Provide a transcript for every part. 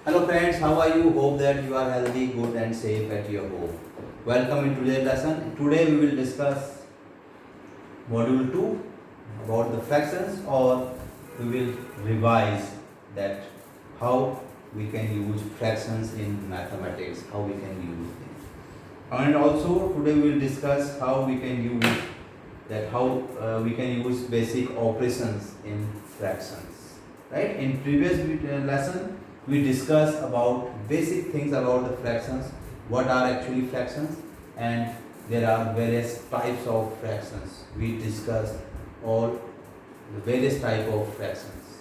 Hello friends, how are you? Hope that you are healthy, good and safe at your home. Welcome in today's lesson. Today we will discuss module 2 about the fractions, or we will revise that how we can use fractions in mathematics, how we can use them. And also today we will discuss how we can use we can use basic operations in fractions. Right? In previous lesson we discussed about basic things about the fractions, what are actually fractions, and there are various types of fractions. We discussed all the various type of fractions.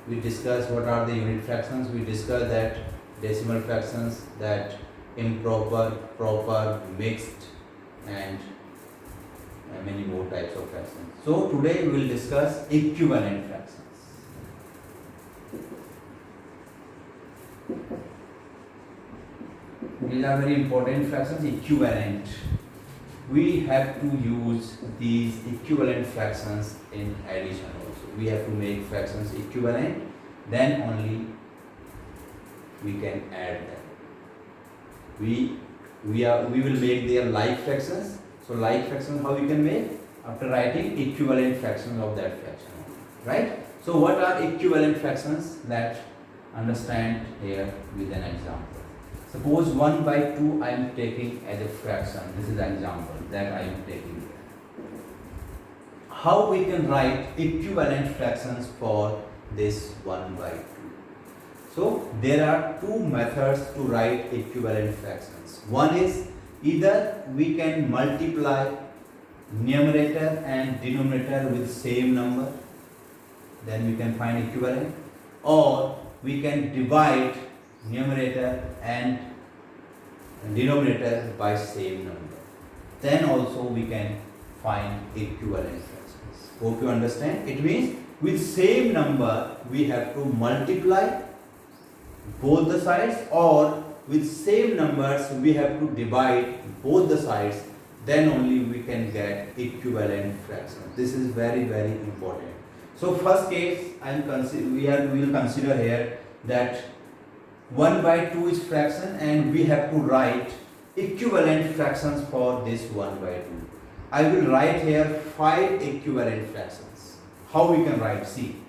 We discussed what are the unit fractions. We discussed that decimal fractions, that improper, proper, mixed, and many more types of fractions. So today we will discuss equivalent fractions. These are very important fractions. Equivalent. We have to use these equivalent fractions in addition also. We have to make fractions equivalent, then only we can add them. We will make their like fractions. So like fractions, how we can make? After writing equivalent fractions of that fraction, right? So what are equivalent fractions? Let's understand here with an example. Suppose 1 by 2 I am taking as a fraction. This is an example that I am taking here. How we can write equivalent fractions for this 1 by 2? So there are two methods to write equivalent fractions. One is either we can multiply numerator and denominator with same number, then we can find equivalent, or we can divide numerator and denominator by same number, then also we can find equivalent fractions. Hope you understand. It means with same number we have to multiply both the sides, or with same numbers we have to divide both the sides, then only we can get equivalent fractions. This is very important. So first case we will consider here that 1 by 2 is fraction and we have to write equivalent fractions for this 1 by 2. I will write here 5 equivalent fractions. How we can write? See,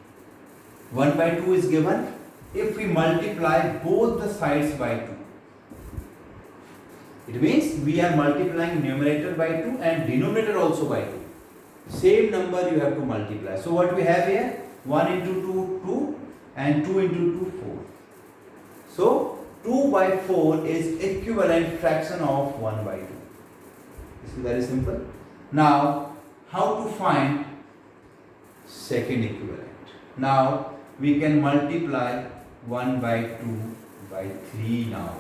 1 by 2 is given. If we multiply both the sides by 2, it means we are multiplying numerator by 2 and denominator also by 2. Same number you have to multiply. So what we have here? 1 into 2, 2, and 2 into 2, 4. So 2 by 4 is equivalent fraction of 1 by 2. This is very simple. Now, how to find second equivalent? Now, we can multiply 1 by 2 by 3 now.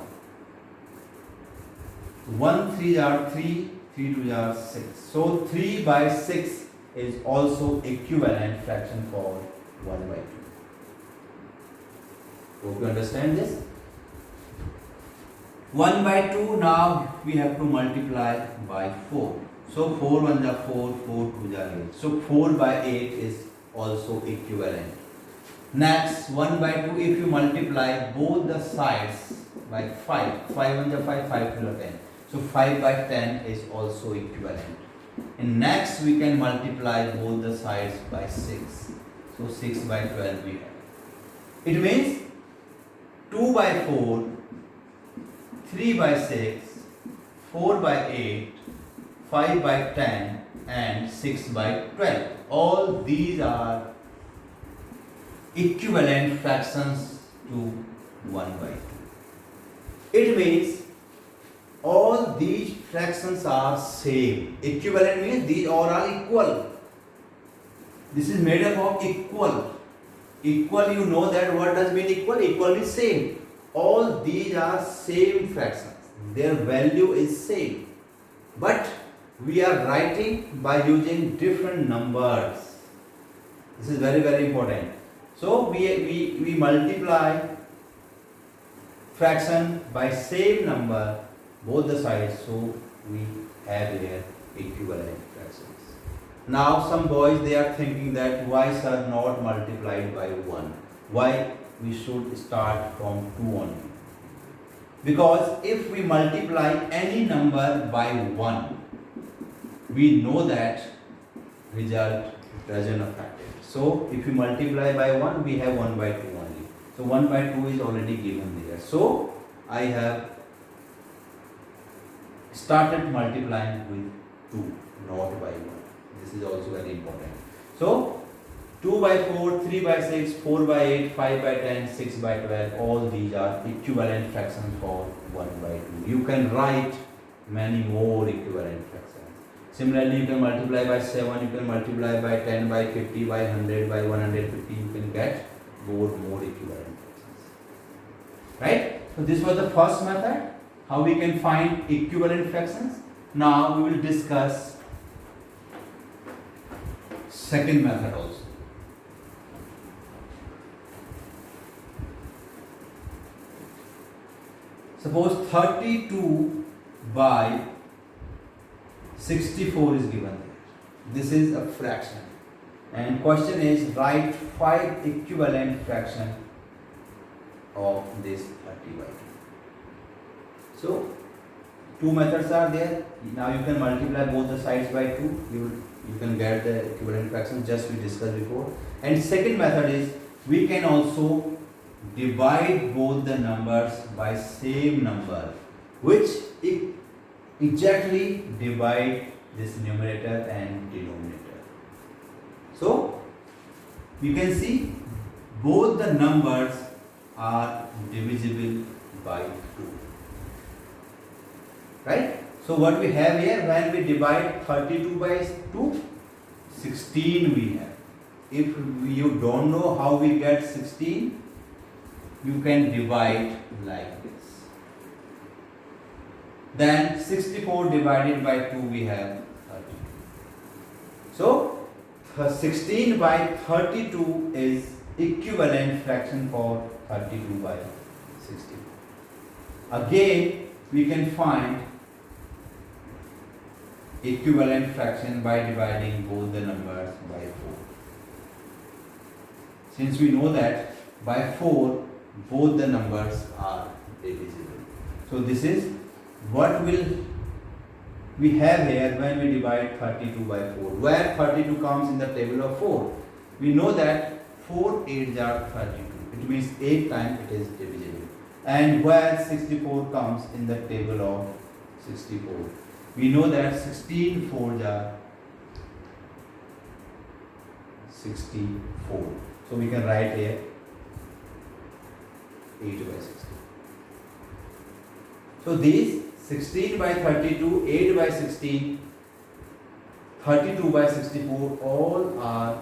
1 3 are 3, 3 2 are 6. So 3 by 6 is also equivalent fraction for 1 by 2. Hope you understand this. 1 by 2, now we have to multiply by 4. So 4 1 are 4, 4 2 are 8. So 4 by 8 is also equivalent. Next, 1 by 2, if you multiply both the sides by 5, 5 1 are 5, 5 2 are 10. So 5 by 10 is also equivalent. And next we can multiply both the sides by 6. So 6 by 12 we have. It means 2 by 4, 3 by 6, 4 by 8, 5 by 10 and 6 by 12. All these are equivalent fractions to 1 by 2. It means all these fractions are same. Equivalent means these all are equal. This is made up of equal. Equal, you know that what does mean equal? Equal is same. All these are same fractions. Their value is same. But we are writing by using different numbers. This is very important. So we multiply fraction by same number both the sides, so we have here equivalent fractions. Now some boys, they are thinking that why are not multiplied by 1? Why we should start from 2 only. Because if we multiply any number by 1, we know that result doesn't affect it. So if we multiply by 1, we have 1 by 2 only. So 1 by 2 is already given there. So I have started multiplying with 2, not by 1. This is also very important. So 2 by 4, 3 by 6, 4 by 8, 5 by 10, 6 by 12, all these are equivalent fractions for 1 by 2. You can write many more equivalent fractions. Similarly, you can multiply by 7, you can multiply by 10, by 50, by 100, by 150, you can get more equivalent fractions. Right? So this was the first method, how we can find equivalent fractions. Now we will discuss second method also. Suppose 32 by 64 is given there. This is a fraction. And question is, write 5 equivalent fraction of this 30 by 2. So, two methods are there. Now you can multiply both the sides by 2. You can get the equivalent fraction just we discussed before. And second method is, we can also divide both the numbers by same number, which exactly divide this numerator and denominator. So you can see both the numbers are divisible by 2. Right? So what we have here, when we divide 32 by 2, 16 we have. If you don't know how we get 16, you can divide like this. Then 64 divided by 2 we have 32. So 16 by 32 is equivalent fraction for 32 by 64. Again, we can find equivalent fraction by dividing both the numbers by 4. Since we know that by 4 both the numbers are divisible. So this is what we have here when we divide 32 by 4. Where 32 comes in the table of 4? We know that 4 8s are 32. It means 8 times it is divisible. And where 64 comes in the table of 64? We know that 16 4s are 64. So we can write here 8 by 16. So these 16 by 32, 8 by 16, 32 by 64 all are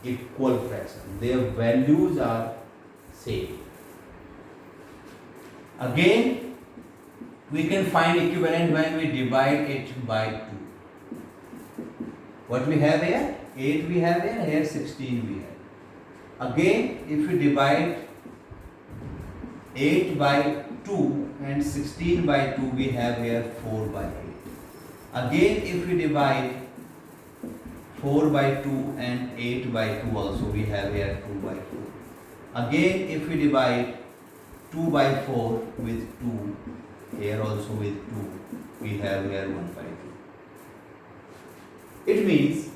equal fractions. Their values are same. Again, we can find equivalent when we divide it by 2. What we have here? 8 we have here 16 we have. Again, if we divide 8 by 2 and 16 by 2, we have here 4 by 8. Again, if we divide 4 by 2 and 8 by 2 also, we have here 2 by 4. Again, if we divide 2 by 4 with 2, here also with 2, we have here 1 by 2. It means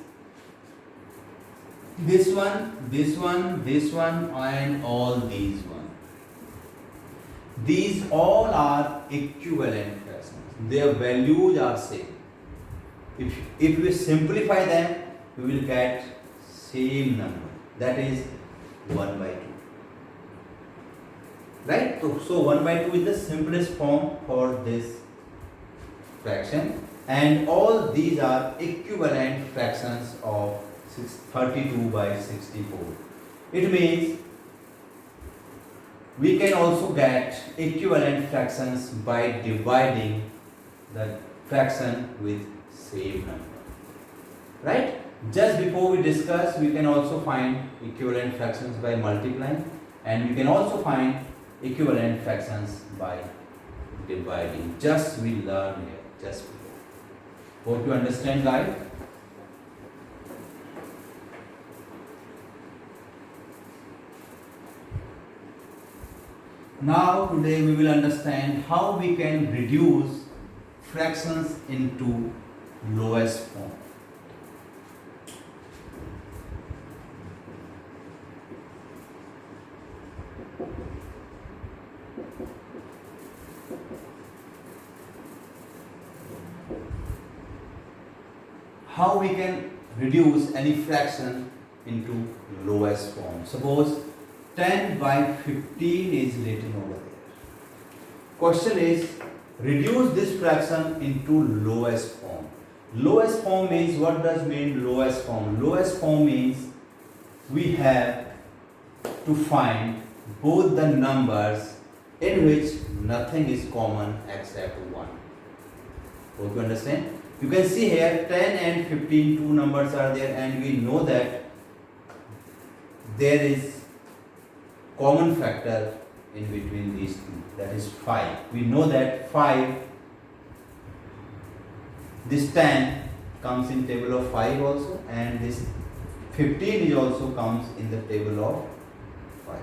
this one, this one, this one and all these one. These all are equivalent fractions. Their values are same. If we simplify them, we will get same number. That is 1 by 2. Right? So 1 by 2 is the simplest form for this fraction. And all these are equivalent fractions of 32 by 64. It means we can also get equivalent fractions by dividing the fraction with same number. Right? Just before we discuss, we can also find equivalent fractions by multiplying, and we can also find equivalent fractions by dividing. Just we learn here, just before. Hope you understand, guys. Now today we will understand how we can reduce fractions into lowest form. How we can reduce any fraction into lowest form. Suppose 10 by 15 is written over there. Question is, reduce this fraction into lowest form. Lowest form means, what does mean lowest form? Lowest form means we have to find both the numbers in which nothing is common except 1. Hope you understand? You can see here 10 and 15, two numbers are there, and we know that there is common factor in between these two, that is 5. We know that 5, this 10 comes in table of 5 also, and this 15 is also comes in the table of 5.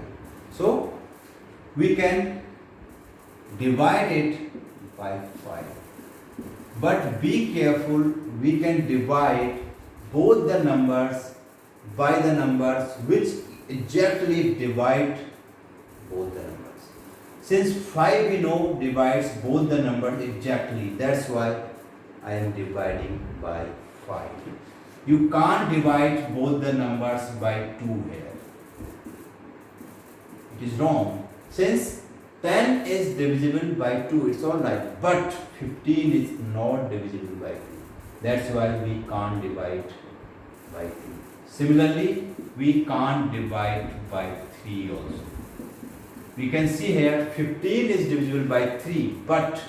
So we can divide it by 5. But be careful, we can divide both the numbers by the numbers which exactly divide both the numbers. Since 5 we know divides both the numbers exactly, that's why I am dividing by 5. You can't divide both the numbers by 2 here. It is wrong. Since 10 is divisible by 2, it's alright, but 15 is not divisible by 2. That's why we can't divide by 2. Similarly, we can't divide by 3 also. We can see here 15 is divisible by 3, but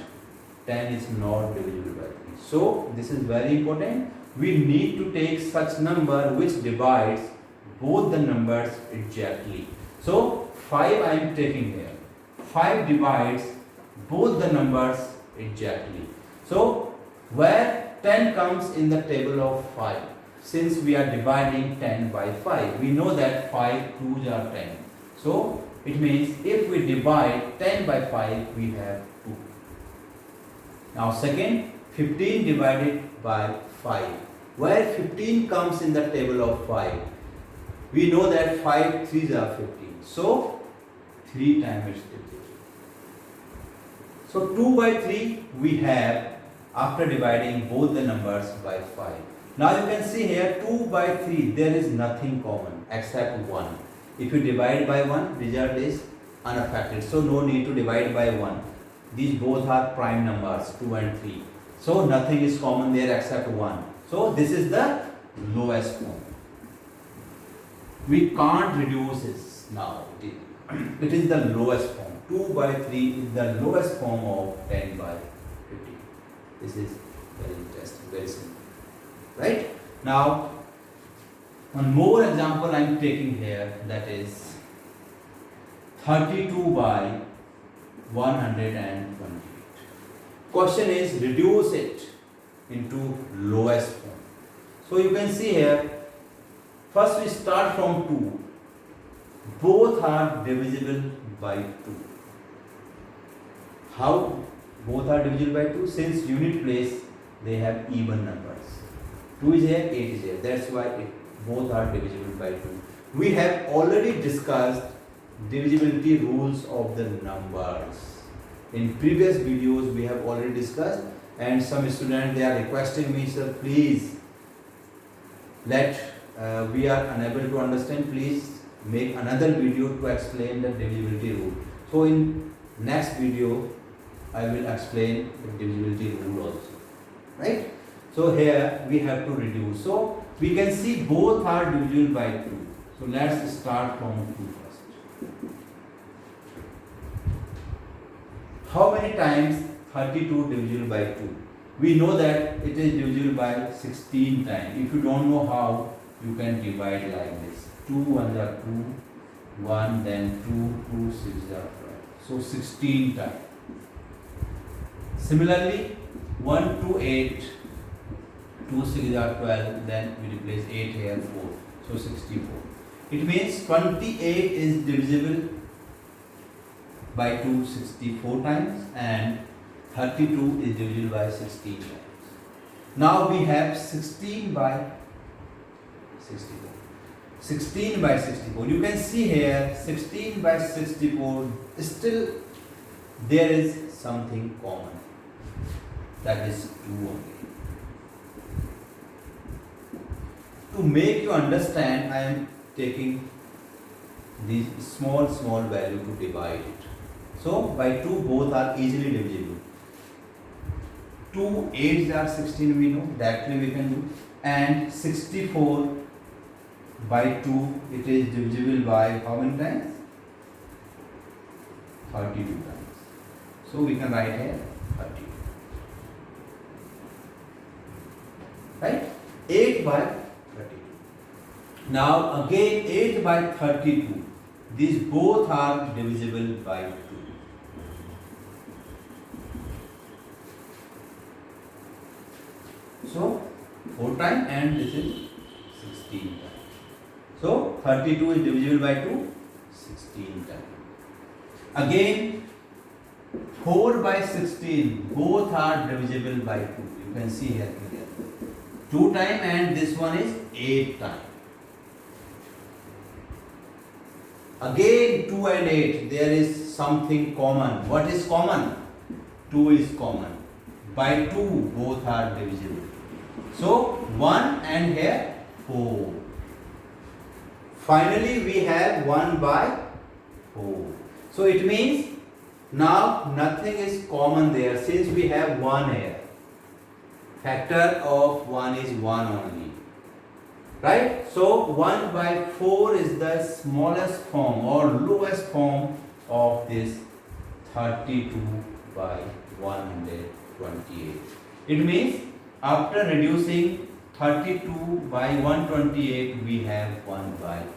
10 is not divisible by 3. So, this is very important. We need to take such number which divides both the numbers exactly. So, 5 I am taking here. 5 divides both the numbers exactly. So, where 10 comes in the table of 5, since we are dividing 10 by 5, we know that 5 2s are 10. So, it means if we divide 10 by 5, we have 2. Now, second, 15 divided by 5. Where 15 comes in the table of 5, we know that 5 3s are 15. So, 3 times its divisible. So 2 by 3 we have after dividing both the numbers by 5. Now you can see here 2 by 3 there is nothing common except 1. If you divide by 1, result is unaffected. So no need to divide by 1. These both are prime numbers 2 and 3. So nothing is common there except 1. So this is the lowest form. We can't reduce this now. It is the lowest form. 2 by 3 is the lowest form of 10 by 15. This is very interesting, very simple. Right? Now, one more example I am taking here, that is 32 by 128. Question is, reduce it into lowest form. So you can see here, first we start from 2. Both are divisible by 2. How both are divisible by 2? Since unit place they have even numbers. 2 is here, 8 is here. That's why both are divisible by 2. We have already discussed divisibility rules of the numbers. In previous videos we have already discussed, and some students they are requesting me, sir, please we are unable to understand, please make another video to explain the divisibility rule. So in next video I will explain the divisibility rule also, right? So here we have to reduce. So we can see both are divisible by 2. So let's start from 2 first. How many times 32 divisible by 2? We know that it is divisible by 16 times. If you don't know how, you can divide like this. 2 1s are 2, 1, then 2, 2, 6 are 12. So 16 times. Similarly, 1 to 8, 2 6 are 12, then we replace 8 here, 4. So 64. It means 28 is divisible by 2 64 times, and 32 is divisible by 16 times. Now we have 16 by 64. 16 by 64. You can see here 16 by 64, still there is something common, that is 2 only. To make you understand, I am taking this small value to divide it. So by 2 both are easily divisible. 2 8s are 16, we know, that way we can do. And 64 by 2, it is divisible by how many times? 32 times. So we can write here 32. Right? 8 by 32. Now again 8 by 32. These both are divisible by 2. So 4 times, and this is 16 times. So 32 is divisible by 2, 16 times. Again 4 by 16, both are divisible by 2. You can see here clearly. 2 times, and this one is 8 times. Again 2 and 8, there is something common. What is common? 2 is common. By 2 both are divisible. So 1 and here 4. Finally we have 1 by 4. So it means now nothing is common there, since we have 1 here. Factor of 1 is 1 only. Right? So 1 by 4 is the smallest form or lowest form of this 32 by 128. It means after reducing 32 by 128, we have 1 by 4.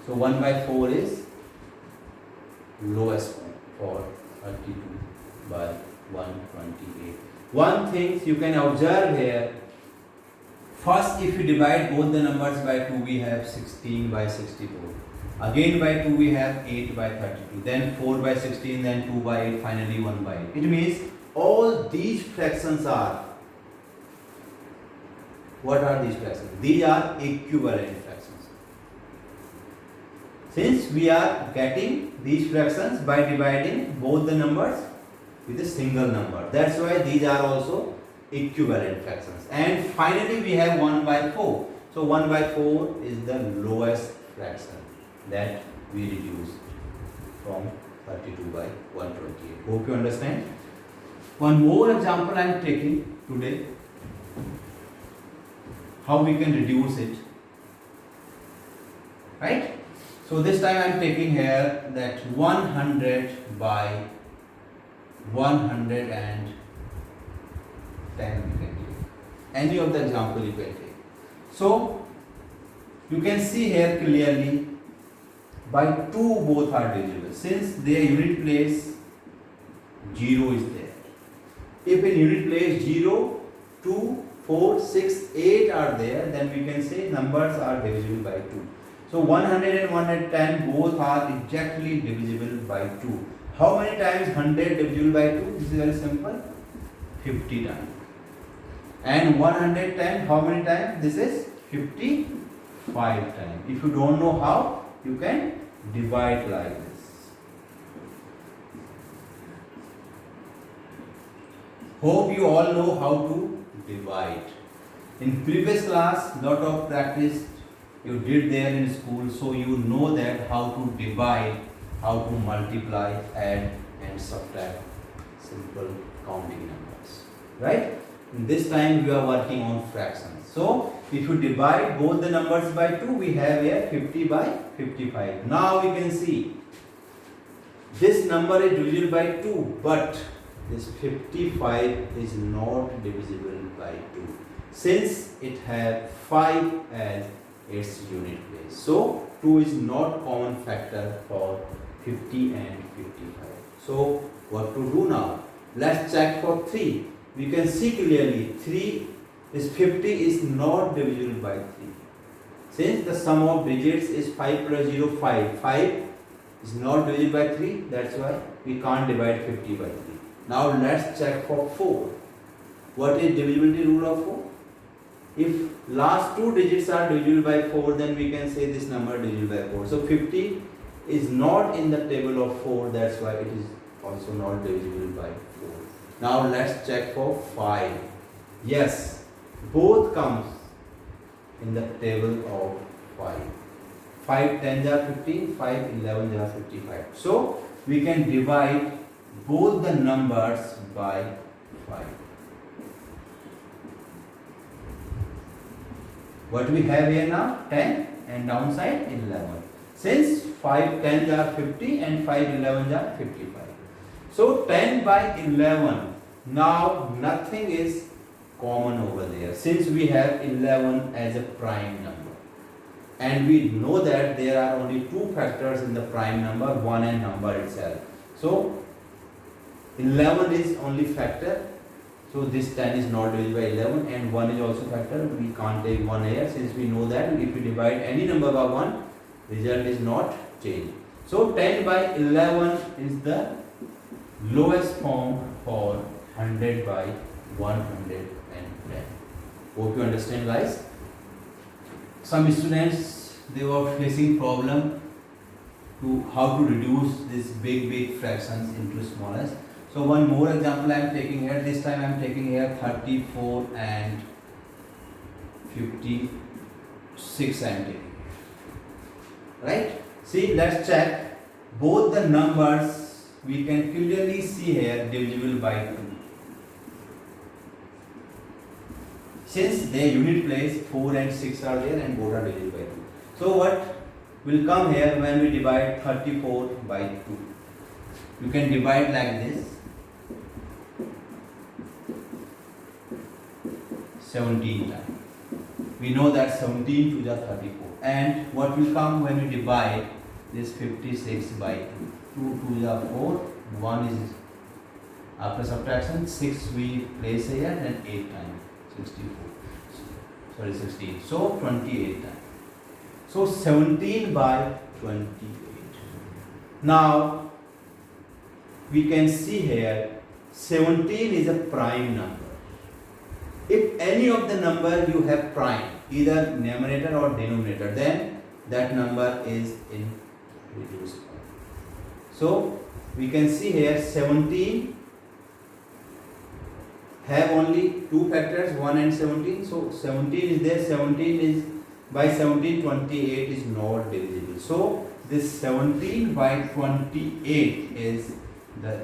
So 1 by 4 is lowest form for 32 by 128. One thing you can observe here, first if you divide both the numbers by 2, we have 16 by 64. Again by 2 we have 8 by 32. Then 4 by 16, then 2 by 8, finally 1 by 8. It means all these fractions are, what are these fractions? These are equivalent fractions. Since we are getting these fractions by dividing both the numbers with a single number, that's why these are also equivalent fractions. And finally we have 1 by 4. So 1 by 4 is the lowest fraction that we reduce from 32 by 128. Hope you understand. One more example I am taking today, how we can reduce it. Right? So this time I am taking here that 100 by 110 we can take. Any of the example you can take. So you can see here clearly by 2 both are divisible, since their unit place 0 is there. If in unit place 0, 2, 4, 6, 8 are there, then we can say numbers are divisible by 2. So 100 and 110 both are exactly divisible by 2. How many times 100 divisible by 2? This is very simple. 50 times. And 110 how many times? This is 55 times. If you don't know how, you can divide like this. Hope you all know how to divide. In previous class, lot of practice you did there in school, so you know that how to divide, how to multiply, add and subtract simple counting numbers. Right? This time we are working on fractions. So if you divide both the numbers by 2, we have here 50 by 55. Now we can see this number is divisible by 2, but this 55 is not divisible by 2, since it has 5 as its unit place. So 2 is not common factor for 50 and 55. So what to do now? Let's check for 3. We can see clearly 3 is 50 is not divisible by 3. Since the sum of digits is 5 plus 0, 5. 5 is not divisible by 3, that's why we can't divide 50 by 3. Now let's check for 4. What is divisibility rule of 4? If last two digits are divisible by 4, then we can say this number is divisible by 4. So 50 is not in the table of 4, that's why it is also not divisible by 4. Now let's check for 5. Yes, both comes in the table of 5. 5 10 are 15, 5 11 are 55. So we can divide both the numbers by 5. What we have here now? 10 and downside 11. Since 5 10 are 50 and 5 11 are 55. So 10 by 11. Now nothing is common over there. Since we have 11 as a prime number. And we know that there are only two factors in the prime number, 1 and number itself. So 11 is only factor. So this 10 is not divisible by 11 and 1 is also factor. We can't take 1 here since we know that if we divide any number by 1, result is not changed. So 10 by 11 is the lowest form for 100 by 110. Hope you understand, guys. Some students, they were facing problem to how to reduce these big fractions into smallest. So one more example I am taking here. This time I am taking here 34 and 56 I am taking. Right? See, let's check. Both the numbers we can clearly see here divisible by 2. Since their unit place 4 and 6 are there and both are divisible by 2. So what will come here when we divide 34 by 2? You can divide like this. 17 times. We know that 17 to the 34. And what will come when we divide this 56 by 2? 2 to the 4. 1 is after subtraction. 6 we place here and 8 times. 64. Sorry, 16. So 28 times. So 17 by 28. Now we can see here 17 is a prime number. If any of the number you have prime, either numerator or denominator, then that number is in reduced form. So we can see here 17 have only two factors, 1 and 17. So 17 is there, 17 is by 17, 28 is not divisible. So this 17 by 28 is the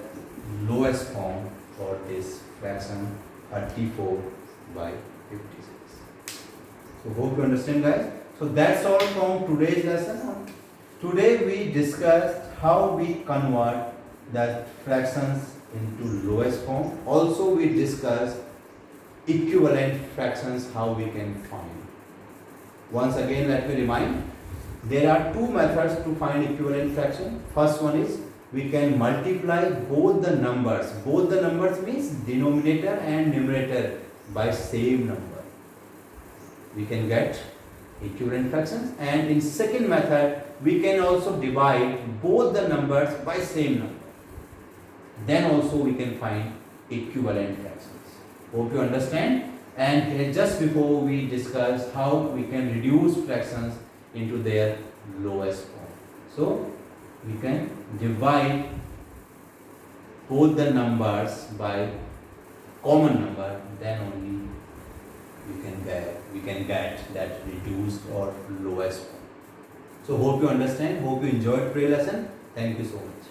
lowest form for this fraction 34 by 56. So hope you understand, guys. So that's all from today's lesson. Today we discussed how we convert the fractions into lowest form. Also we discussed equivalent fractions, how we can find. Once again let me remind, there are two methods to find equivalent fraction. First one is we can multiply both the numbers. Both the numbers means denominator and numerator by same number. We can get equivalent fractions. And in second method, we can also divide both the numbers by same number. Then also we can find equivalent fractions. Hope you understand. And here just before we discussed how we can reduce fractions into their lowest form. So we can divide both the numbers by common number, then only we can get that reduced or lowest form. So hope you understand, hope you enjoyed today's lesson. Thank you so much.